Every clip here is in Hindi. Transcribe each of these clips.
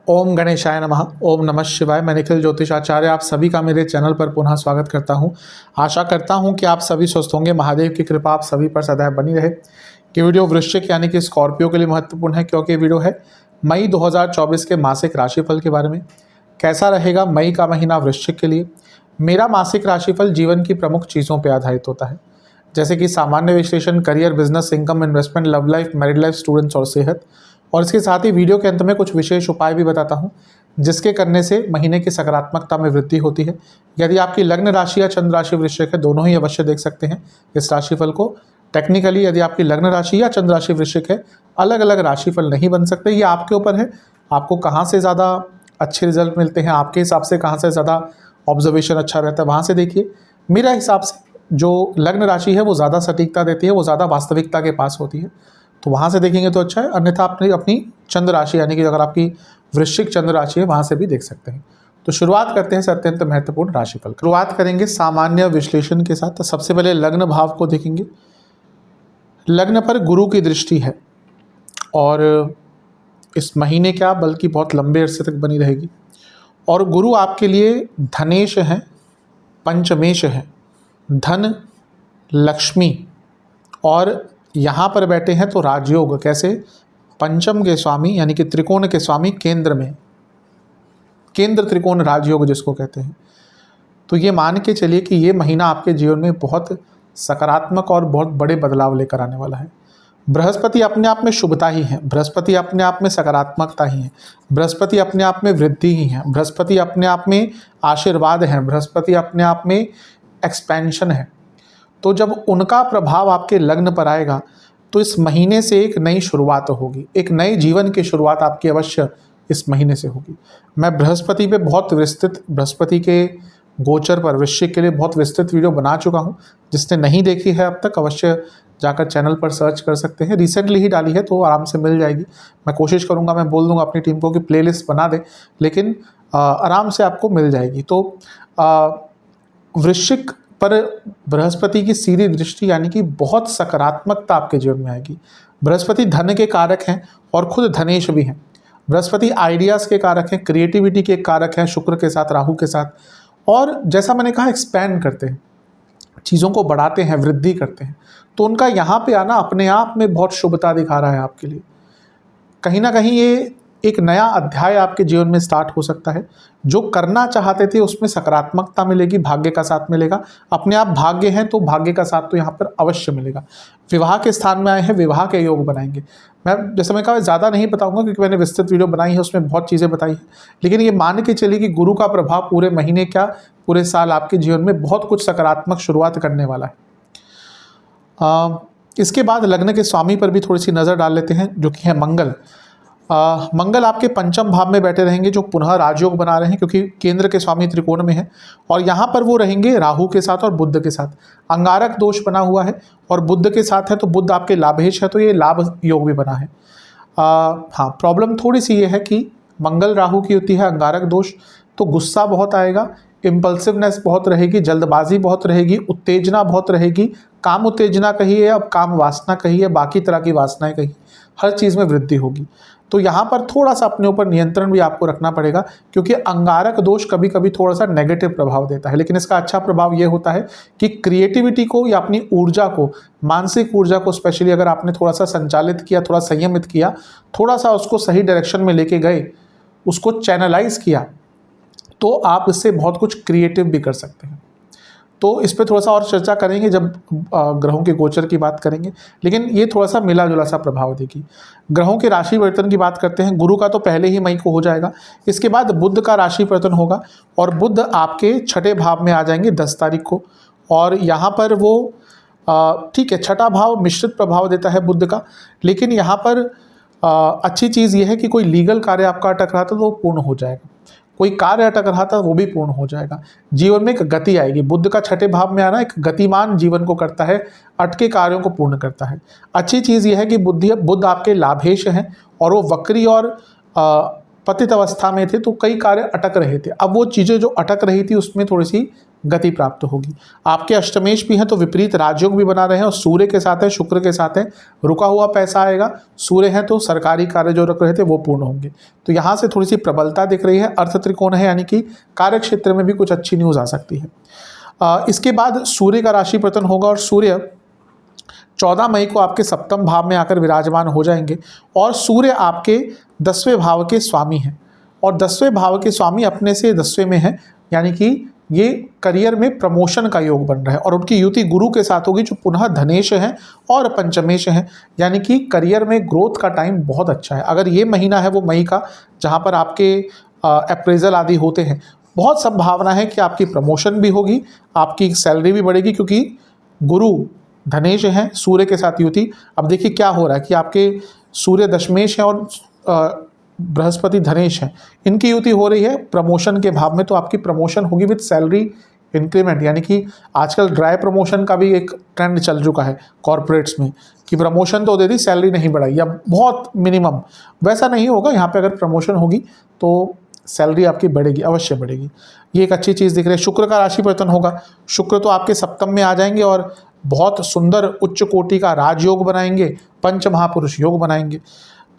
ओम गणेशाय नमः। ओम नमः शिवाय। मैं निखिल ज्योतिषाचार्य आप सभी का मेरे चैनल पर पुनः स्वागत करता हूं। आशा करता हूं कि आप सभी स्वस्थ होंगे। महादेव की कृपा आप सभी पर सदैव बनी रहे। ये वीडियो वृश्चिक यानी कि स्कॉर्पियो के लिए महत्वपूर्ण है, क्योंकि वीडियो है मई 2024 के मासिक राशिफल के बारे में। कैसा रहेगा मई का महीना वृश्चिक के लिए। मेरा मासिक राशिफल जीवन की प्रमुख चीज़ों पर आधारित होता है, जैसे कि सामान्य विश्लेषण, career, business, income, investment, love life, married life, students और सेहत। और इसके साथ ही वीडियो के अंत में कुछ विशेष उपाय भी बताता हूं, जिसके करने से महीने की सकारात्मकता में वृद्धि होती है। यदि आपकी लग्न राशि या चंद्र राशि वृश्चिक है, दोनों ही अवश्य देख सकते हैं इस राशिफल को। टेक्निकली यदि आपकी लग्न राशि या चंद्र राशि वृश्चिक है, अलग अलग राशिफल नहीं बन सकते। ये आपके ऊपर है, आपको कहाँ से ज़्यादा अच्छे रिजल्ट मिलते हैं, आपके हिसाब से कहाँ से ज़्यादा ऑब्जर्वेशन अच्छा रहता है, वहाँ से देखिए। मेरा हिसाब से जो लग्न राशि है वो ज़्यादा सटीकता देती है, वो ज़्यादा वास्तविकता के पास होती है, तो वहाँ से देखेंगे तो अच्छा है। अन्यथा आपने अपनी चंद्र राशि यानी कि अगर आपकी वृश्चिक चंद्र राशि है, वहाँ से भी देख सकते हैं। तो शुरुआत करते हैं इस अत्यंत महत्वपूर्ण राशिफल की। शुरुआत करेंगे सामान्य विश्लेषण के साथ। तो सबसे पहले लग्न भाव को देखेंगे। लग्न पर गुरु की दृष्टि है और इस महीने क्या बल्कि बहुत लंबे अरसे तक बनी रहेगी। और गुरु आपके लिए धनेश है, पंचमेश है, धन, लक्ष्मी, और यहाँ पर बैठे हैं तो राजयोग। कैसे? पंचम के स्वामी यानी कि त्रिकोण के स्वामी केंद्र में, केंद्र त्रिकोण राजयोग जिसको कहते हैं। तो ये मान के चलिए कि ये महीना आपके जीवन में बहुत सकारात्मक और बहुत बड़े बदलाव लेकर आने वाला है। बृहस्पति अपने आप में शुभता ही है, बृहस्पति अपने आप में सकारात्मकता ही है, बृहस्पति अपने आप में वृद्धि ही है, बृहस्पति अपने आप में आशीर्वाद है, बृहस्पति अपने आप में एक्सपेंशन है। तो जब उनका प्रभाव आपके लग्न पर आएगा तो इस महीने से एक नई शुरुआत होगी, एक नए जीवन की शुरुआत आपकी अवश्य इस महीने से होगी। मैं बृहस्पति पे बहुत विस्तृत, बृहस्पति के गोचर पर वृश्चिक के लिए बहुत विस्तृत वीडियो बना चुका हूँ। जिसने नहीं देखी है अब तक, अवश्य जाकर चैनल पर सर्च कर सकते हैं। रिसेंटली ही डाली है तो आराम से मिल जाएगी। मैं कोशिश करूँगा, मैं बोल दूँगा अपनी टीम को कि प्लेलिस्ट बना दे, लेकिन आराम से आपको मिल जाएगी। तो वृश्चिक पर बृहस्पति की सीधी दृष्टि यानी कि बहुत सकारात्मकता आपके जीवन में आएगी। बृहस्पति धन के कारक हैं और खुद धनेश भी हैं। बृहस्पति आइडियाज़ के कारक हैं, क्रिएटिविटी के कारक हैं, शुक्र के साथ, राहु के साथ। और जैसा मैंने कहा, एक्सपैंड करते हैं, चीज़ों को बढ़ाते हैं, वृद्धि करते हैं। तो उनका यहाँ पे आना अपने आप में बहुत शुभता दिखा रहा है आपके लिए। कहीं ना कहीं ये एक नया अध्याय आपके जीवन में स्टार्ट हो सकता है। जो करना चाहते थे उसमें सकारात्मकता मिलेगी, भाग्य का साथ मिलेगा। अपने आप भाग्य हैं तो भाग्य का साथ तो यहाँ पर अवश्य मिलेगा। विवाह के स्थान में आए हैं, विवाह के योग बनाएंगे। मैं जैसे मैं कहा ज़्यादा नहीं बताऊंगा क्योंकि मैंने विस्तृत वीडियो बनाई है, उसमें बहुत चीज़ें बताई हैं। लेकिन ये मान के चलिए कि गुरु का प्रभाव पूरे महीने क्या पूरे साल आपके जीवन में बहुत कुछ सकारात्मक शुरुआत करने वाला है। इसके बाद लग्न के स्वामी पर भी थोड़ी सी नज़र डाल लेते हैं, जो कि है मंगल। मंगल आपके पंचम भाव में बैठे रहेंगे, जो पुनः राजयोग बना रहे हैं क्योंकि केंद्र के स्वामी त्रिकोण में है। और यहाँ पर वो रहेंगे राहु के साथ और बुध के साथ। अंगारक दोष बना हुआ है और बुध के साथ है, तो बुध आपके लाभेश है, तो ये लाभ योग भी बना है। हाँ, प्रॉब्लम थोड़ी सी ये है कि मंगल राहु की होती है अंगारक दोष, तो गुस्सा बहुत आएगा, इम्पल्सिवनेस बहुत रहेगी, जल्दबाजी बहुत रहेगी, उत्तेजना बहुत रहेगी। काम उत्तेजना कहिए, अब काम वासना कहिए, बाकी तरह की वासनाएं कहिए, हर चीज़ में वृद्धि होगी। तो यहाँ पर थोड़ा सा अपने ऊपर नियंत्रण भी आपको रखना पड़ेगा, क्योंकि अंगारक दोष कभी कभी थोड़ा सा नेगेटिव प्रभाव देता है। लेकिन इसका अच्छा प्रभाव ये होता है कि क्रिएटिविटी को या अपनी ऊर्जा को, मानसिक ऊर्जा को स्पेशली अगर आपने थोड़ा सा संचालित किया, थोड़ा संयमित किया, थोड़ा सा उसको सही डायरेक्शन में लेके गए, उसको चैनलाइज किया, तो आप इससे बहुत कुछ क्रिएटिव भी कर सकते हैं। तो इस पर थोड़ा सा और चर्चा करेंगे जब ग्रहों के गोचर की बात करेंगे, लेकिन ये थोड़ा सा मिला जुला सा प्रभाव देगी। ग्रहों के राशि परिवर्तन की बात करते हैं। गुरु का तो पहले ही मई को हो जाएगा। इसके बाद बुध का राशि परिवर्तन होगा और बुध आपके छठे भाव में आ जाएंगे 10 तारीख को। और यहाँ पर वो ठीक है, छठा भाव मिश्रित प्रभाव देता है बुध का, लेकिन यहाँ पर अच्छी चीज़ ये है कि कोई लीगल कार्य आपका अटक रहा था तो वो पूर्ण हो जाएगा, कोई कार्य अटक रहा था वो भी पूर्ण हो जाएगा। जीवन में एक गति आएगी। बुध का छठे भाव में आना एक गतिमान जीवन को करता है, अटके कार्यों को पूर्ण करता है। अच्छी चीज़ यह है कि बुध आपके लाभेश हैं और वो वक्री और पतित अवस्था में थे, तो कई कार्य अटक रहे थे। अब वो चीज़ें जो अटक रही थी उसमें थोड़ी सी गति प्राप्त होगी। आपके अष्टमेश भी हैं तो विपरीत राजयोग भी बना रहे हैं और सूर्य के साथ है, शुक्र के साथ है, रुका हुआ पैसा आएगा। सूर्य है तो सरकारी कार्य जो रख रहे थे वो पूर्ण होंगे। तो यहाँ से थोड़ी सी प्रबलता दिख रही है। अर्थ त्रिकोण है यानी कि कार्य क्षेत्र में भी कुछ अच्छी न्यूज़ आ सकती है। इसके बाद सूर्य का राशि परिवर्तन होगा और सूर्य 14 मई को आपके सप्तम भाव में आकर विराजमान हो जाएंगे और सूर्य आपके 10वें भाव के स्वामी हैं और 10वें भाव के स्वामी अपने से 10वें में है, यानी कि ये करियर में प्रमोशन का योग बन रहा है और उनकी युति गुरु के साथ होगी जो पुनः धनेश है और पंचमेश है, यानी कि करियर में ग्रोथ का टाइम बहुत अच्छा है। अगर ये महीना है वो मई का जहाँ पर आपके अप्रेजल आदि होते हैं, बहुत संभावना है कि आपकी प्रमोशन भी होगी, आपकी सैलरी भी बढ़ेगी, क्योंकि गुरु धनेश हैं, सूर्य के साथ युति। अब देखिए क्या हो रहा है कि आपके सूर्य दशमेश है और बृहस्पति धनेश है, इनकी युति हो रही है प्रमोशन के भाव में, तो आपकी प्रमोशन होगी विद सैलरी इंक्रीमेंट। यानी कि आजकल ड्राई प्रमोशन का भी एक ट्रेंड चल चुका है कॉर्पोरेट्स में कि प्रमोशन तो दे दी, सैलरी नहीं बढ़ाई या बहुत मिनिमम, वैसा नहीं होगा। यहाँ पे अगर प्रमोशन होगी तो सैलरी आपकी बढ़ेगी, अवश्य बढ़ेगी। ये एक अच्छी चीज़ दिख रही है। शुक्र का राशि परिवर्तन होगा, शुक्र तो आपके सप्तम में आ जाएंगे और बहुत सुंदर उच्च कोटि का राजयोग बनाएंगे, पंच महापुरुष योग बनाएंगे।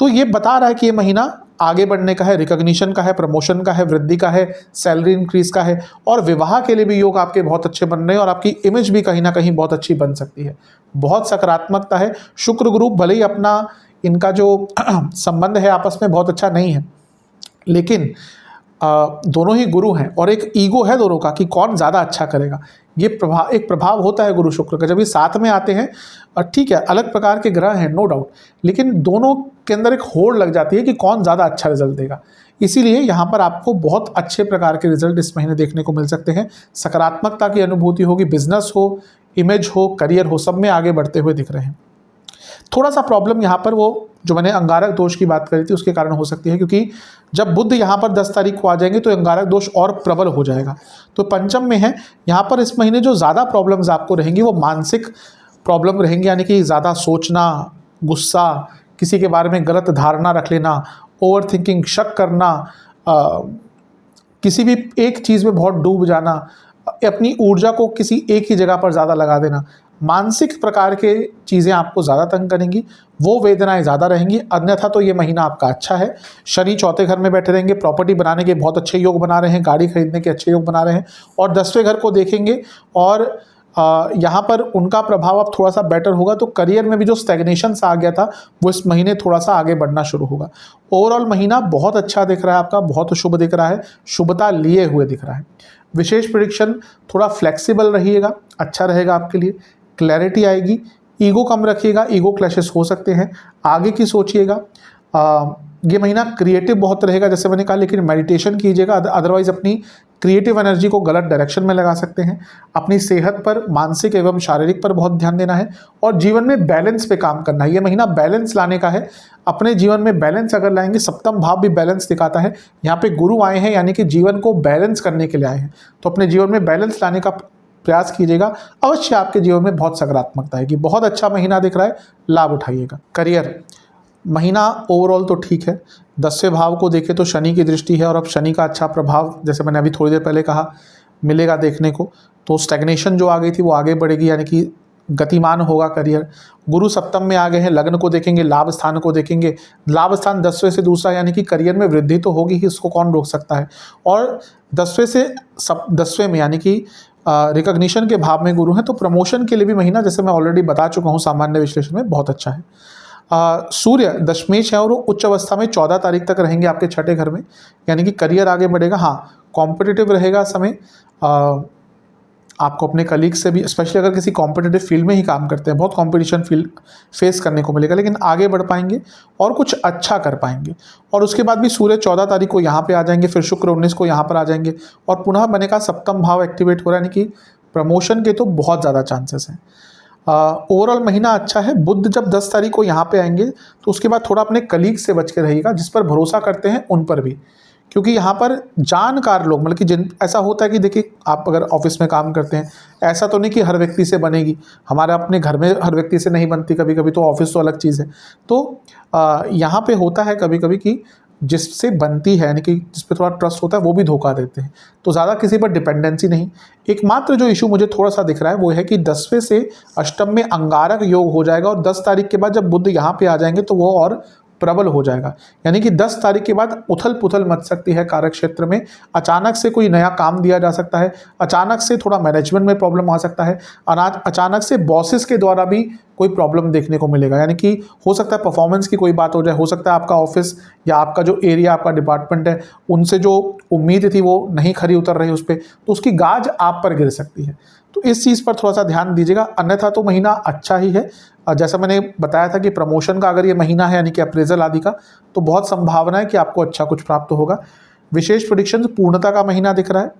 तो ये बता रहा है कि ये महीना आगे बढ़ने का है, रिकॉग्निशन का है, प्रमोशन का है, वृद्धि का है, सैलरी इंक्रीज का है और विवाह के लिए भी योग आपके बहुत अच्छे बन रहे हैं और आपकी इमेज भी कहीं ना कहीं बहुत अच्छी बन सकती है। बहुत सकारात्मकता है। शुक्र गुरु भले ही अपना इनका जो संबंध है आपस में बहुत अच्छा नहीं है, लेकिन दोनों ही गुरु हैं और एक ईगो है दोनों का कि कौन ज़्यादा अच्छा करेगा। ये एक प्रभाव होता है गुरु शुक्र का, जब ये साथ में आते हैं। और ठीक है, अलग प्रकार के ग्रह हैं नो डाउट, लेकिन दोनों के अंदर एक होड़ लग जाती है कि कौन ज़्यादा अच्छा रिजल्ट देगा। इसीलिए यहाँ पर आपको बहुत अच्छे प्रकार के रिजल्ट इस महीने देखने को मिल सकते हैं। सकारात्मकता की अनुभूति होगी, बिजनेस हो, इमेज हो, करियर हो, सब में आगे बढ़ते हुए दिख रहे हैं। थोड़ा सा प्रॉब्लम यहाँ पर वो जो मैंने अंगारक दोष की बात करी थी उसके कारण हो सकती है, क्योंकि जब बुध यहाँ पर 10 तारीख को आ जाएंगे तो अंगारक दोष और प्रबल हो जाएगा। तो पंचम में है, यहाँ पर इस महीने जो ज़्यादा प्रॉब्लम्स आपको रहेंगी वो मानसिक प्रॉब्लम रहेंगी, यानी कि ज़्यादा सोचना, गुस्सा, किसी के बारे में गलत धारणा रख लेना, ओवर थिंकिंग, शक करना, किसी भी एक चीज़ में बहुत डूब जाना, अपनी ऊर्जा को किसी एक ही जगह पर ज़्यादा लगा देना, मानसिक प्रकार के चीज़ें आपको ज़्यादा तंग करेंगी, वो वेदनाएं ज़्यादा रहेंगी। अन्यथा तो ये महीना आपका अच्छा है। शनि चौथे घर में बैठे रहेंगे, प्रॉपर्टी बनाने के बहुत अच्छे योग बना रहे हैं, गाड़ी खरीदने के अच्छे योग बना रहे हैं और 10वें घर को देखेंगे और यहाँ पर उनका प्रभाव अब थोड़ा सा बेटर होगा। तो करियर में भी जो स्टैग्नेशन आ गया था वो इस महीने थोड़ा सा आगे बढ़ना शुरू होगा। ओवरऑल महीना बहुत अच्छा दिख रहा है आपका, बहुत शुभ दिख रहा है, शुभता लिए हुए दिख रहा है। विशेष प्रेडिक्शन, थोड़ा फ्लेक्सिबल रहिएगा, अच्छा रहेगा आपके लिए, क्लैरिटी आएगी, ईगो कम रखिएगा, ईगो क्लैशेस हो सकते हैं, आगे की सोचिएगा। ये महीना क्रिएटिव बहुत रहेगा जैसे मैंने कहा, लेकिन मेडिटेशन कीजिएगा, अदरवाइज अपनी क्रिएटिव एनर्जी को गलत डायरेक्शन में लगा सकते हैं। अपनी सेहत पर, मानसिक एवं शारीरिक पर बहुत ध्यान देना है और जीवन में बैलेंस पे काम करना है। ये महीना बैलेंस लाने का है, अपने जीवन में बैलेंस अगर लाएंगे, सप्तम भाव भी बैलेंस दिखाता है। यहाँ पे गुरु आए हैं यानी कि जीवन को बैलेंस करने के लिए आए हैं, तो अपने जीवन में बैलेंस लाने का प्रयास कीजिएगा, अवश्य आपके जीवन में बहुत सकारात्मकता आएगी। बहुत अच्छा महीना दिख रहा है, लाभ उठाइएगा। करियर महीना ओवरऑल तो ठीक है। 10वें भाव को देखें तो शनि की दृष्टि है और अब शनि का अच्छा प्रभाव जैसे मैंने अभी थोड़ी देर पहले कहा मिलेगा देखने को। तो स्टैग्नेशन जो आ गई थी वो आगे बढ़ेगी, यानी कि गतिमान होगा करियर। गुरु सप्तम में आ गए हैं, लग्न को देखेंगे, लाभ स्थान को देखेंगे। लाभ स्थान 10वें से दूसरा, यानी कि करियर में वृद्धि तो होगी ही, इसको कौन रोक सकता है। और 10वें से 10वें में यानी कि रिकॉग्निशन के भाव में गुरु हैं, तो प्रमोशन के लिए भी महीना जैसे मैं ऑलरेडी बता चुका हूँ सामान्य विश्लेषण में बहुत अच्छा है। सूर्य दशमेश है और वो उच्च अवस्था में 14 तारीख तक रहेंगे आपके छठे घर में, यानी कि करियर आगे बढ़ेगा। हाँ, कॉम्पिटिटिव रहेगा समय, आपको अपने कलीग से भी, स्पेशली अगर किसी कॉम्पिटिटिव फील्ड में ही काम करते हैं, बहुत कॉम्पिटिशन फील्ड फेस करने को मिलेगा, लेकिन आगे बढ़ पाएंगे और कुछ अच्छा कर पाएंगे। और उसके बाद भी सूर्य 14 तारीख को यहाँ पे आ जाएंगे, फिर शुक्र 19 को यहाँ पर आ जाएंगे और पुनः मैंने कहा सप्तम भाव एक्टिवेट हो रहा है, यानी कि प्रमोशन के तो बहुत ज़्यादा चांसेस हैं। ओवरऑल महीना अच्छा है। बुध जब 10 तारीख को यहाँ पे आएंगे तो उसके बाद थोड़ा अपने कलीग से बच के रहिएगा, जिस पर भरोसा करते हैं उन पर भी, क्योंकि यहाँ पर जानकार लोग, मतलब कि जिन ऐसा होता है कि देखिए आप अगर ऑफिस में काम करते हैं, ऐसा तो नहीं कि हर व्यक्ति से बनेगी, हमारे अपने घर में हर व्यक्ति से नहीं बनती, कभी कभी तो ऑफिस तो अलग चीज़ है। तो यहाँ पे होता है कभी कभी कि जिससे बनती है, यानी कि जिस पे थोड़ा ट्रस्ट होता है, वो भी धोखा देते हैं। तो ज़्यादा किसी पर डिपेंडेंसी नहीं। एकमात्र जो इशू मुझे थोड़ा सा दिख रहा है वो है कि 10वें से अष्टम में अंगारक योग हो जाएगा, और 10 तारीख के बाद जब बुध यहाँ पे आ जाएंगे तो वो और प्रबल हो जाएगा। यानी कि 10 तारीख के बाद उथल पुथल मच सकती है कार्य क्षेत्र में। अचानक से कोई नया काम दिया जा सकता है, अचानक से थोड़ा मैनेजमेंट में प्रॉब्लम आ सकता है, अचानक से बॉसेस के द्वारा भी कोई प्रॉब्लम देखने को मिलेगा। यानी कि हो सकता है परफॉर्मेंस की कोई बात हो जाए, हो सकता है आपका ऑफिस या आपका जो एरिया, आपका डिपार्टमेंट है, उनसे जो उम्मीद थी वो नहीं खरी उतर रही उस पर, तो उसकी गाज आप पर गिर सकती है। तो इस चीज़ पर थोड़ा सा ध्यान दीजिएगा। अन्यथा तो महीना अच्छा ही है। जैसा मैंने बताया था कि प्रमोशन का अगर ये महीना है, यानी कि अप्रेजल आदि का, तो बहुत संभावना है कि आपको अच्छा कुछ प्राप्त होगा। विशेष प्रेडिक्शन पूर्णता का महीना दिख रहा है।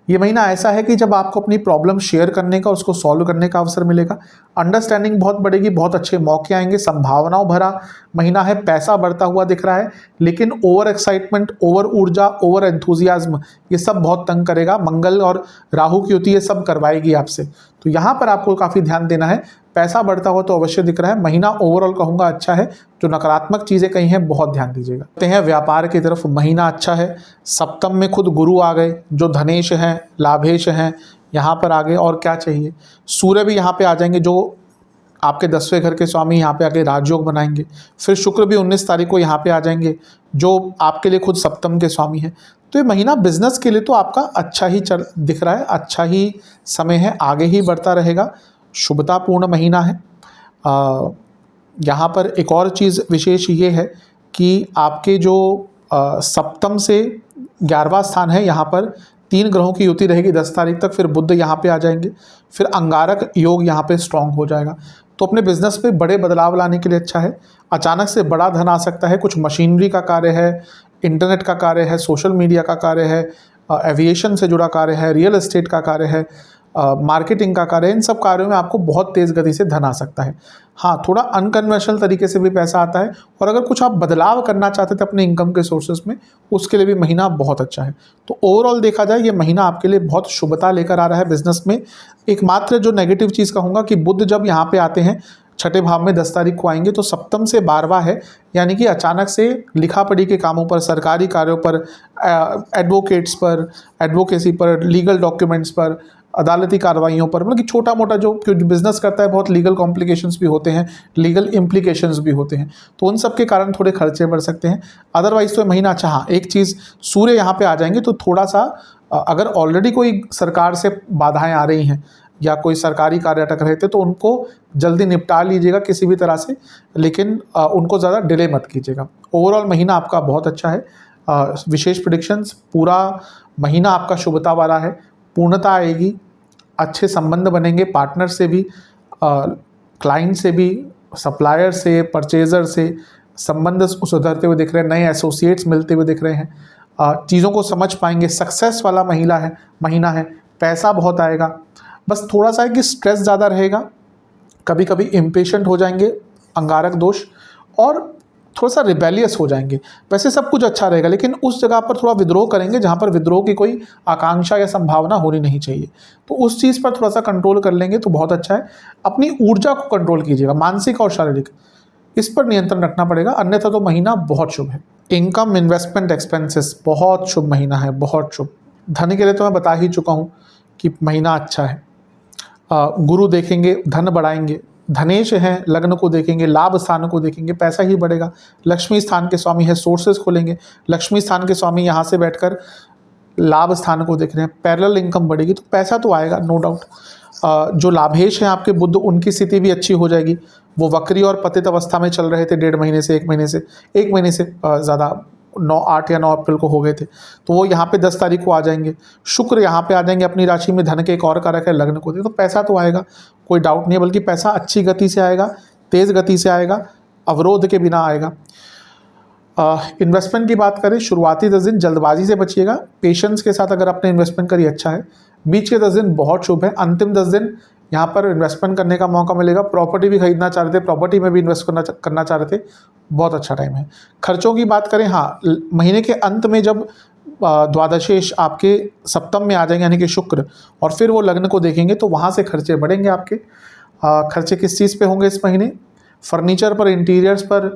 ये महीना ऐसा है कि जब आपको अपनी प्रॉब्लम शेयर करने का, उसको सॉल्व करने का अवसर मिलेगा। अंडरस्टैंडिंग बहुत बढ़ेगी, बहुत अच्छे मौके आएंगे, संभावनाओं भरा महीना है। पैसा बढ़ता हुआ दिख रहा है, लेकिन ओवर एक्साइटमेंट, ओवर ऊर्जा, ओवर एंथुजियाज्म, ये सब बहुत तंग करेगा। मंगल और राहु की युति ये सब करवाएगी आपसे, तो यहाँ पर आपको काफ़ी ध्यान देना है। पैसा बढ़ता हुआ तो अवश्य दिख रहा है। महीना ओवरऑल कहूँगा अच्छा है। जो नकारात्मक चीज़ें कही हैं बहुत ध्यान दीजिएगा। कहते हैं व्यापार की तरफ महीना अच्छा है। सप्तम में खुद गुरु आ गए, जो धनेश हैं, लाभेश हैं, यहाँ पर आ गए। और क्या चाहिए, सूर्य भी यहाँ पे आ जाएंगे, जो आपके 10वें घर के स्वामी यहाँ पे आके राजयोग बनाएंगे। फिर शुक्र भी 19 तारीख को यहाँ पे आ जाएंगे, जो आपके लिए खुद सप्तम के स्वामी हैं। तो ये महीना बिजनेस के लिए तो आपका अच्छा ही दिख रहा है, अच्छा ही समय है, आगे ही बढ़ता रहेगा। शुभतापूर्ण महीना है। यहाँ पर एक और चीज़ विशेष ये है कि आपके जो सप्तम से 11वां स्थान है, यहाँ पर 3 ग्रहों की युति रहेगी 10 तारीख तक। फिर बुध यहाँ पे आ जाएंगे, फिर अंगारक योग यहाँ पे स्ट्रांग हो जाएगा। तो अपने बिजनेस पे बड़े बदलाव लाने के लिए अच्छा है। अचानक से बड़ा धन आ सकता है। कुछ मशीनरी का कार्य है, इंटरनेट का कार्य है, सोशल मीडिया का कार्य है, एविएशन से जुड़ा कार्य है, रियल एस्टेट का कार्य है, मार्केटिंग का कार्य है। इन सब कार्यों में आपको बहुत तेज़ गति से धन आ सकता है। हाँ, थोड़ा अनकन्वेंशनल तरीके से भी पैसा आता है। और अगर कुछ आप बदलाव करना चाहते थे अपने इनकम के सोर्सेज में, उसके लिए भी महीना बहुत अच्छा है। तो ओवरऑल देखा जाए ये महीना आपके लिए बहुत शुभता लेकर आ रहा है बिजनेस में। एकमात्र जो नेगेटिव चीज़ कहूँगा कि बुध जब यहाँ पे आते हैं, छठे भाव में 10 तारीख को आएंगे, तो सप्तम से 12वां है। यानी कि अचानक से लिखा पढ़ी के कामों पर, सरकारी कार्यों पर, एडवोकेट्स पर, एडवोकेसी पर, लीगल डॉक्यूमेंट्स पर, अदालती कार्रवाइयों पर, मतलब कि छोटा मोटा जो बिजनेस करता है, बहुत लीगल कॉम्प्लिकेशंस भी होते हैं, लीगल इम्प्लीकेशंस भी होते हैं, तो उन सब के कारण थोड़े खर्चे बढ़ सकते हैं। अदरवाइज तो महीना अच्छा। हाँ, एक चीज़, सूर्य यहाँ पे आ जाएंगे तो थोड़ा सा, अगर ऑलरेडी कोई सरकार से बाधाएं आ रही हैं या कोई सरकारी कार्य अटक रहे थे, तो उनको जल्दी निपटा लीजिएगा किसी भी तरह से, लेकिन उनको ज़्यादा डिले मत कीजिएगा। ओवरऑल महीना आपका बहुत अच्छा है। विशेष प्रेडिक्शंस, पूरा महीना आपका शुभता वाला है, पूर्णता आएगी, अच्छे संबंध बनेंगे पार्टनर से भी, क्लाइंट से भी, सप्लायर से, परचेज़र से संबंध सुधरते हुए दिख रहे हैं, नए एसोसिएट्स मिलते हुए दिख रहे हैं, चीज़ों को समझ पाएंगे। सक्सेस वाला महीना है, पैसा बहुत आएगा। बस थोड़ा सा है कि स्ट्रेस ज़्यादा रहेगा, कभी कभी इम्पेशेंट हो जाएंगे, अंगारक दोष, और थोड़ा सा रिबेलियस हो जाएंगे। वैसे सब कुछ अच्छा रहेगा, लेकिन उस जगह पर थोड़ा विद्रोह करेंगे जहाँ पर विद्रोह की कोई आकांक्षा या संभावना होनी नहीं चाहिए। तो उस चीज़ पर थोड़ा सा कंट्रोल कर लेंगे तो बहुत अच्छा है। अपनी ऊर्जा को कंट्रोल कीजिएगा, मानसिक और शारीरिक, इस पर नियंत्रण रखना पड़ेगा, अन्यथा तो महीना बहुत शुभ है। इनकम, इन्वेस्टमेंट, एक्सपेंसेस, बहुत शुभ महीना है, बहुत शुभ। धन के लिए तो मैं बता ही चुका हूँ कि महीना अच्छा है। गुरु देखेंगे, धन बढ़ाएंगे। धनेश हैं, लग्न को देखेंगे, लाभ स्थान को देखेंगे, पैसा ही बढ़ेगा। लक्ष्मी स्थान के स्वामी है, सोर्सेज खोलेंगे। लक्ष्मी स्थान के स्वामी यहाँ से बैठकर लाभ स्थान को देख रहे हैं, पैरेलल इनकम बढ़ेगी, तो पैसा तो आएगा नो डाउट। जो लाभेश हैं आपके बुध, उनकी स्थिति भी अच्छी हो जाएगी। वो वक्री और पतित अवस्था में चल रहे थे 1.5 महीने से, 1 महीने से ज़्यादा, 8 या 9 अप्रैल को हो गए थे, तो वो यहाँ पे 10 तारीख को आ जाएंगे। शुक्र यहाँ पे आ जाएंगे अपनी राशि में, धन के एक और कारक है लग्न को दे, तो पैसा तो आएगा, कोई डाउट नहीं है। बल्कि पैसा अच्छी गति से आएगा, तेज़ गति से आएगा, अवरोध के बिना आएगा। इन्वेस्टमेंट की बात करें, शुरुआती 10 दिन जल्दबाजी से बचिएगा, पेशेंस के साथ अगर आपने इन्वेस्टमेंट करी अच्छा है। बीच के 10 दिन बहुत शुभ है, अंतिम 10 दिन यहाँ पर इन्वेस्टमेंट करने का मौका मिलेगा। प्रॉपर्टी भी खरीदना चाह रहे थे, प्रॉपर्टी में भी इन्वेस्ट करना चाह रहे थे, बहुत अच्छा टाइम है। खर्चों की बात करें, हाँ, महीने के अंत में जब द्वादशेश आपके सप्तम में आ जाएंगे, यानी कि शुक्र, और फिर वो लग्न को देखेंगे, तो वहाँ से खर्चे बढ़ेंगे आपके। खर्चे किस चीज़ पे होंगे इस महीने? फर्नीचर पर, इंटीरियर्स पर,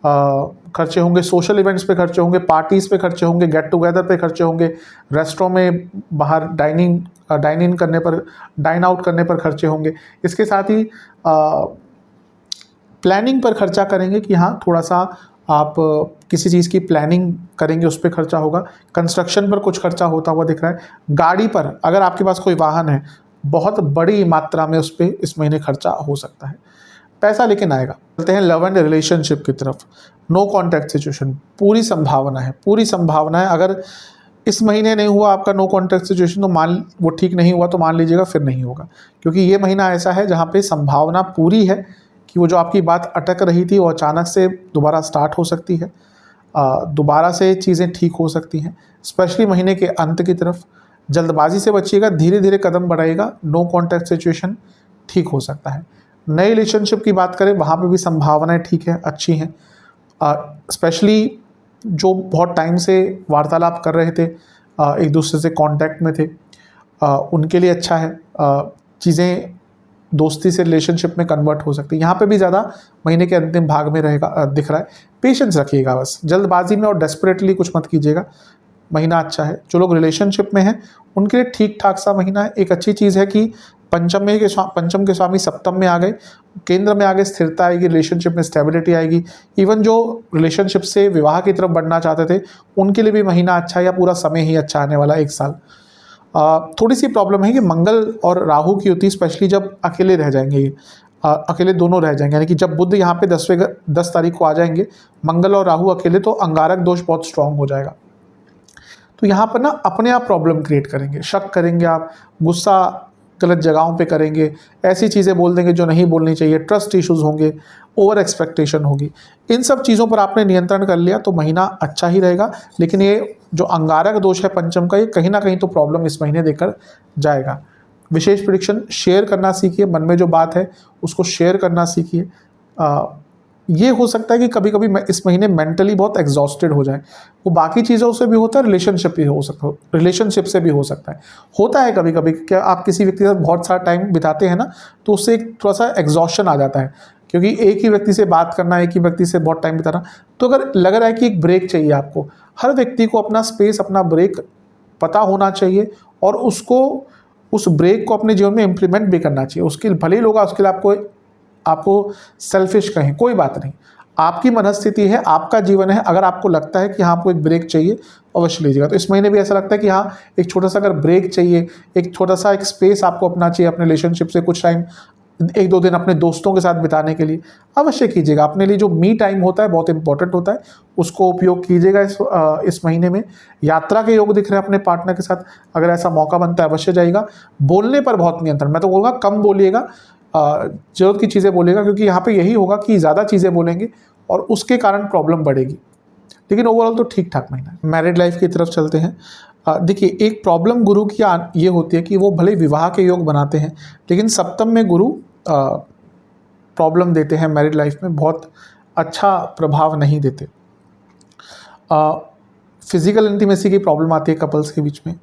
खर्चे होंगे, सोशल इवेंट्स पे खर्चे होंगे, पार्टीज़ पे खर्चे होंगे, गेट टुगेदर पे खर्चे होंगे, रेस्टोरेंट में बाहर डाइन इन करने पर, डाइन आउट करने पर खर्चे होंगे। इसके साथ ही प्लानिंग पर खर्चा करेंगे कि हाँ थोड़ा सा आप किसी चीज़ की प्लानिंग करेंगे, उस पर खर्चा होगा। कंस्ट्रक्शन पर कुछ खर्चा होता हुआ दिख रहा है। गाड़ी पर, अगर आपके पास कोई वाहन है, बहुत बड़ी मात्रा में उस पर इस महीने खर्चा हो सकता है। पैसा लेकिन आएगा। चलते हैं लव एंड रिलेशनशिप की तरफ। नो कॉन्टैक्ट सिचुएशन, पूरी संभावना है, पूरी संभावना है। अगर इस महीने नहीं हुआ आपका नो कॉन्टैक्ट सिचुएशन तो वो ठीक नहीं हुआ तो मान लीजिएगा फिर नहीं होगा, क्योंकि ये महीना ऐसा है जहाँ पे संभावना पूरी है कि वो जो आपकी बात अटक रही थी वो अचानक से दोबारा स्टार्ट हो सकती है, दोबारा से चीज़ें ठीक हो सकती हैं। स्पेशली महीने के अंत की तरफ जल्दबाजी से बचिएगा, धीरे धीरे कदम बढ़ाइएगा, नो कॉन्टैक्ट सिचुएशन ठीक हो सकता है। नए रिलेशनशिप की बात करें, वहाँ पे भी संभावनाएं ठीक है, अच्छी हैं। स्पेशली जो बहुत टाइम से वार्तालाप कर रहे थे, एक दूसरे से कांटेक्ट में थे, उनके लिए अच्छा है। चीज़ें दोस्ती से रिलेशनशिप में कन्वर्ट हो सकती है। यहाँ पे भी ज़्यादा महीने के अंतिम भाग में रहेगा, दिख रहा है। पेशेंस रखिएगा, बस जल्दबाजी में और डेस्परेटली कुछ मत कीजिएगा। महीना अच्छा है। जो लोग रिलेशनशिप में हैं उनके लिए ठीक ठाक सा महीना है। एक अच्छी चीज़ है कि पंचम के स्वामी सप्तम में आ गए, केंद्र में आ गए, स्थिरता आएगी, रिलेशनशिप में स्टेबिलिटी आएगी। इवन जो रिलेशनशिप से विवाह की तरफ बढ़ना चाहते थे उनके लिए भी महीना अच्छा है, या पूरा समय ही अच्छा आने वाला, 1 साल। थोड़ी सी प्रॉब्लम है कि मंगल और राहु की युति, स्पेशली जब अकेले रह जाएंगे ये, अकेले दोनों रह जाएंगे, यानी कि जब बुध यहाँ पे 10 तारीख को आ जाएंगे, मंगल और राहु अकेले, तो अंगारक दोष बहुत स्ट्रांग हो जाएगा। तो यहाँ पर ना अपने आप प्रॉब्लम क्रिएट करेंगे, शक करेंगे आप, गुस्सा गलत जगहों पे करेंगे, ऐसी चीज़ें बोल देंगे जो नहीं बोलनी चाहिए, ट्रस्ट इश्यूज होंगे, ओवर एक्सपेक्टेशन होगी। इन सब चीज़ों पर आपने नियंत्रण कर लिया तो महीना अच्छा ही रहेगा। लेकिन ये जो अंगारक दोष है पंचम का, ये कहीं ना कहीं तो प्रॉब्लम इस महीने देकर जाएगा। विशेष प्रेडिक्शन शेयर करना सीखिए, मन में जो बात है उसको शेयर करना सीखिए। ये हो सकता है कि कभी कभी इस महीने मेंटली बहुत एग्जॉस्टेड हो जाए, वो बाकी चीज़ों से भी होता है, रिलेशनशिप से भी हो सकता है। होता है कभी कभी, क्या आप किसी व्यक्ति के साथ बहुत सारा टाइम बिताते हैं ना, तो उससे एक थोड़ा सा एग्जॉशन आ जाता है, क्योंकि एक ही व्यक्ति से बात करना, एक ही व्यक्ति से बहुत टाइम बिताना। तो अगर लग रहा है कि एक ब्रेक चाहिए आपको, हर व्यक्ति को अपना स्पेस, अपना ब्रेक पता होना चाहिए, और उसको उस ब्रेक को अपने जीवन में इम्प्लीमेंट भी करना चाहिए। उसके भले ही लोग उसके लिए आपको सेल्फिश कहें, कोई बात नहीं, आपकी मनस्थिति है, आपका जीवन है। अगर आपको लगता है कि हाँ आपको एक ब्रेक चाहिए, अवश्य लीजिएगा। तो इस महीने भी ऐसा लगता है कि हाँ एक छोटा सा अगर ब्रेक चाहिए, एक छोटा सा एक स्पेस आपको अपना चाहिए अपने रिलेशनशिप से, कुछ टाइम 1-2 दिन अपने दोस्तों के साथ बिताने के लिए अवश्य कीजिएगा। अपने लिए जो मी टाइम होता है बहुत इंपॉर्टेंट होता है, उसको उपयोग कीजिएगा। इस महीने में यात्रा के योग दिख रहे हैं अपने पार्टनर के साथ, अगर ऐसा मौका बनता है अवश्य जाइएगा। बोलने पर बहुत नियंत्रण, मैं तो बोलूँगा कम बोलिएगा, जरूरत की चीज़ें बोलेगा, क्योंकि यहाँ पे यही होगा कि ज़्यादा चीज़ें बोलेंगे और उसके कारण प्रॉब्लम बढ़ेगी। लेकिन ओवरऑल तो ठीक ठाक महीना है। मैरिड लाइफ की तरफ चलते हैं। देखिए, एक प्रॉब्लम गुरु की ये होती है कि वो भले विवाह के योग बनाते हैं, लेकिन सप्तम में गुरु प्रॉब्लम देते हैं मैरिड लाइफ में, बहुत अच्छा प्रभाव नहीं देते। फिजिकल इंटीमेसी की प्रॉब्लम आती है कपल्स के बीच में,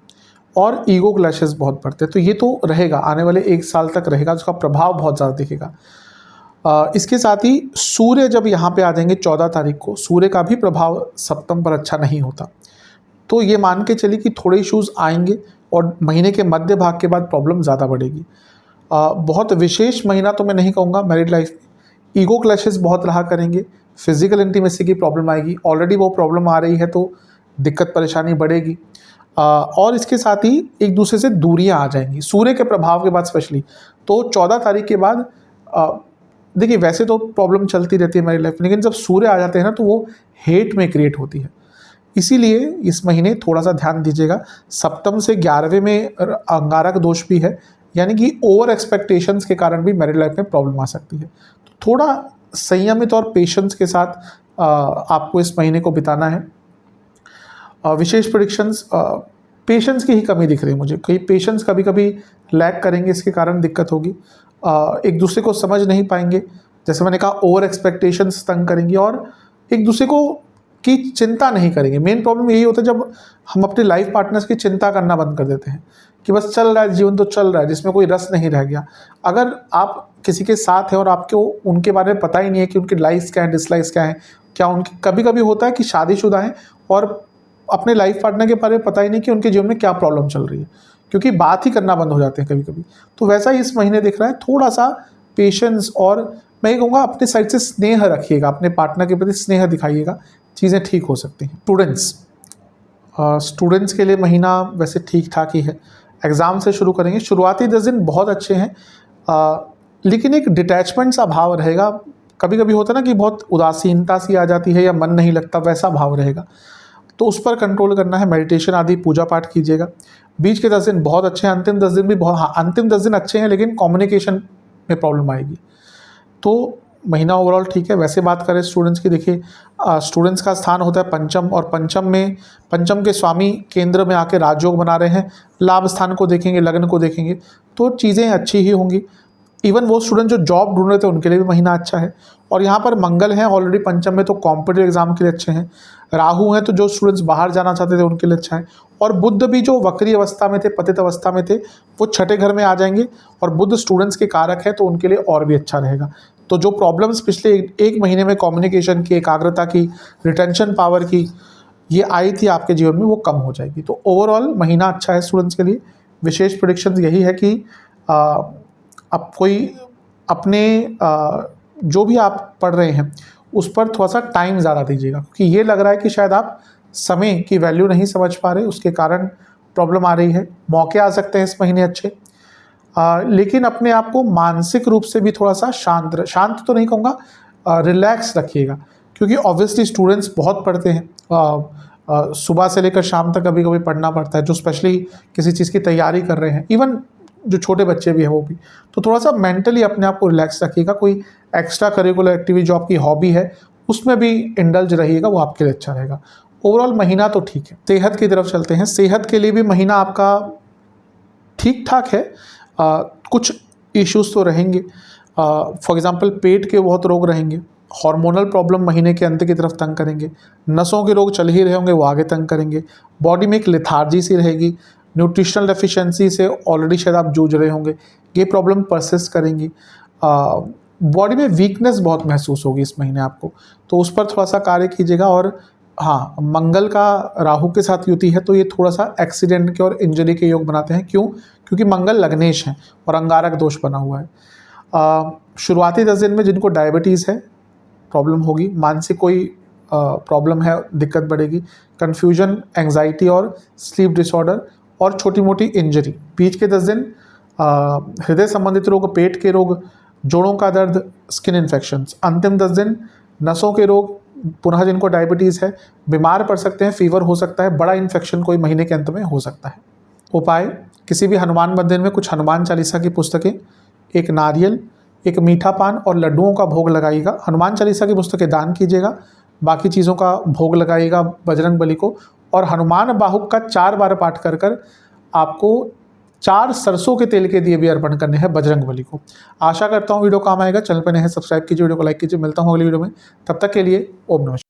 और ईगो क्लैशेस बहुत बढ़ते हैं। तो ये तो रहेगा, आने वाले 1 साल तक रहेगा, उसका प्रभाव बहुत ज़्यादा दिखेगा। इसके साथ ही सूर्य जब यहाँ पे आ जाएंगे 14 तारीख को, सूर्य का भी प्रभाव सप्तम पर अच्छा नहीं होता। तो ये मान के चलिए कि थोड़े इश्यूज़ आएंगे, और महीने के मध्य भाग के बाद प्रॉब्लम ज़्यादा बढ़ेगी। बहुत विशेष महीना तो मैं नहीं कहूँगा मैरिड लाइफ में। ईगो क्लैशेस बहुत रहा करेंगे, फिजिकल इंटीमेसी की प्रॉब्लम आएगी, ऑलरेडी वो प्रॉब्लम आ रही है तो दिक्कत परेशानी बढ़ेगी। और इसके साथ ही एक दूसरे से दूरियां आ जाएंगी सूर्य के प्रभाव के बाद स्पेशली। तो 14 तारीख के बाद देखिए, वैसे तो प्रॉब्लम चलती रहती है मेरी लाइफ में, लेकिन जब सूर्य आ जाते हैं ना तो वो हेट में क्रिएट होती है। इसीलिए इस महीने थोड़ा सा ध्यान दीजिएगा। सप्तम से 11वें में अंगारक दोष भी है, यानी कि ओवर एक्सपेक्टेशंस के कारण भी मैरिड लाइफ में प्रॉब्लम आ सकती है। तो थोड़ा संयमित और पेशेंस के साथ आपको इस महीने को बिताना है। विशेष प्रेडिक्शंस, पेशेंस की ही कमी दिख रही है मुझे, कहीं पेशेंस कभी कभी लैक करेंगे, इसके कारण दिक्कत होगी। एक दूसरे को समझ नहीं पाएंगे, जैसे मैंने कहा ओवर एक्सपेक्टेशंस तंग करेंगी, और एक दूसरे को की चिंता नहीं करेंगे। मेन प्रॉब्लम यही होता है जब हम अपने लाइफ पार्टनर्स की चिंता करना बंद कर देते हैं कि बस चल रहा है जीवन, तो चल रहा है, जिसमें कोई रस नहीं रह गया। अगर आप किसी के साथ हैं और आपको उनके बारे में पता ही नहीं है कि उनके लाइक्स क्या हैं, डिसलाइक्स क्या हैं, क्या उनकी कभी कभी होता है कि शादीशुदा हैं और अपने लाइफ पार्टनर के बारे में पता ही नहीं कि उनके जीवन में क्या प्रॉब्लम चल रही है, क्योंकि बात ही करना बंद हो जाते हैं कभी कभी। तो वैसा ही इस महीने दिख रहा है, थोड़ा सा पेशेंस और मैं ये कहूँगा अपने साइड से स्नेह रखिएगा, अपने पार्टनर के प्रति स्नेह दिखाइएगा, चीज़ें ठीक हो सकती हैं। स्टूडेंट्स के लिए महीना वैसे ठीक ठाक ही है। एग्ज़ाम से शुरू करेंगे, शुरुआती 10 दिन बहुत अच्छे हैं, लेकिन एक डिटैचमेंट सा भाव रहेगा। कभी कभी होता है ना कि बहुत उदासीनता सी आ जाती है या मन नहीं लगता, वैसा भाव रहेगा, तो उस पर कंट्रोल करना है। मेडिटेशन आदि पूजा पाठ कीजिएगा। बीच के 10 दिन बहुत अच्छे हैं, अंतिम 10 दिन भी बहुत, हाँ अंतिम 10 दिन अच्छे हैं लेकिन कम्युनिकेशन में प्रॉब्लम आएगी। तो महीना ओवरऑल ठीक है। वैसे बात करें स्टूडेंट्स की, देखिए स्टूडेंट्स का स्थान होता है पंचम, और पंचम के स्वामी केंद्र में आके राजयोग बना रहे हैं। लाभ स्थान को देखेंगे, लग्न को देखेंगे तो चीज़ें अच्छी ही होंगी। इवन वो स्टूडेंट जो जॉब ढूंढ रहे थे उनके लिए भी महीना अच्छा है। और यहाँ पर मंगल हैं ऑलरेडी पंचम में, तो कॉम्पिटिटिव एग्जाम के लिए अच्छे हैं। राहु हैं तो जो स्टूडेंट्स बाहर जाना चाहते थे उनके लिए अच्छा है। और बुध भी जो वक्री अवस्था में थे, पतित अवस्था में थे, वो छठे घर में आ जाएंगे, और बुध स्टूडेंट्स के कारक है तो उनके लिए और भी अच्छा रहेगा। तो जो प्रॉब्लम्स पिछले एक महीने में कम्युनिकेशन की, एकाग्रता की, रिटेंशन पावर की ये आई थी आपके जीवन में, वो कम हो जाएगी। तो ओवरऑल महीना अच्छा है स्टूडेंट्स के लिए। विशेष प्रेडिक्शन यही है कि अब कोई अपने जो भी आप पढ़ रहे हैं उस पर थोड़ा सा टाइम ज़्यादा दीजिएगा, क्योंकि ये लग रहा है कि शायद आप समय की वैल्यू नहीं समझ पा रहे, उसके कारण प्रॉब्लम आ रही है। मौके आ सकते हैं इस महीने अच्छे, लेकिन अपने आप को मानसिक रूप से भी थोड़ा सा शांत तो नहीं कहूँगा, रिलैक्स रखिएगा, क्योंकि ऑब्वियसली स्टूडेंट्स बहुत पढ़ते हैं। सुबह से लेकर शाम तक कभी कभी पढ़ना पड़ता है, जो स्पेशली किसी चीज़ की तैयारी कर रहे हैं, इवन जो छोटे बच्चे भी हैं वो भी। तो थोड़ा सा मेंटली अपने आप को रिलैक्स रखिएगा। कोई एक्स्ट्रा करिकुलर एक्टिविटी जो आपकी हॉबी है उसमें भी इंडल्ज रहिएगा, वो आपके लिए अच्छा रहेगा। ओवरऑल महीना तो ठीक है। सेहत की तरफ चलते हैं। सेहत के लिए भी महीना आपका ठीक ठाक है। कुछ इश्यूज तो रहेंगे, फॉर एग्जांपल पेट के बहुत रोग रहेंगे, हार्मोनल प्रॉब्लम महीने के अंत की तरफ तंग करेंगे, नसों के रोग चल ही रहे होंगे वो आगे तंग करेंगे, बॉडी में एक लेथार्जी सी रहेगी, न्यूट्रिशनल डेफिशिएंसी से ऑलरेडी शायद आप जूझ रहे होंगे, ये प्रॉब्लम परसिस्ट करेंगी। बॉडी में वीकनेस बहुत महसूस होगी इस महीने आपको, तो उस पर थोड़ा सा कार्य कीजिएगा। और हाँ, मंगल का राहु के साथ युति है तो ये थोड़ा सा एक्सीडेंट के और इंजरी के योग बनाते हैं। क्यों? क्योंकि मंगल लग्नेश है और अंगारक दोष बना हुआ है। शुरुआती 10 दिन में जिनको डायबिटीज़ है प्रॉब्लम होगी, मानसिक कोई प्रॉब्लम है दिक्कत बढ़ेगी, कन्फ्यूजन, एंग्जाइटी और स्लीप डिसऑर्डर और छोटी मोटी इंजरी। बीच के 10 दिन हृदय संबंधित रोग, पेट के रोग, जोड़ों का दर्द, स्किन इन्फेक्शंस। अंतिम 10 दिन नसों के रोग, पुनः जिनको डायबिटीज़ है बीमार पड़ सकते हैं, फीवर हो सकता है, बड़ा इन्फेक्शन कोई महीने के अंत में हो सकता है। उपाय, किसी भी हनुमान मंदिर में कुछ हनुमान चालीसा की पुस्तकें, एक नारियल, एक मीठा पान और लड्डुओं का भोग लगाइएगा। हनुमान चालीसा की पुस्तकें दान कीजिएगा, बाकी चीज़ों का भोग लगाइएगा बजरंग बली को। और हनुमान बाहुक का 4 बार पाठ कर कर आपको 4 सरसों के तेल के दिए भी अर्पण करने हैं बजरंग बली को। आशा करता हूँ वीडियो काम आएगा। चैनल पर नए हैं सब्सक्राइब कीजिए, वीडियो को लाइक कीजिए। मिलता हूँ अगली वीडियो में, तब तक के लिए ओम नमः।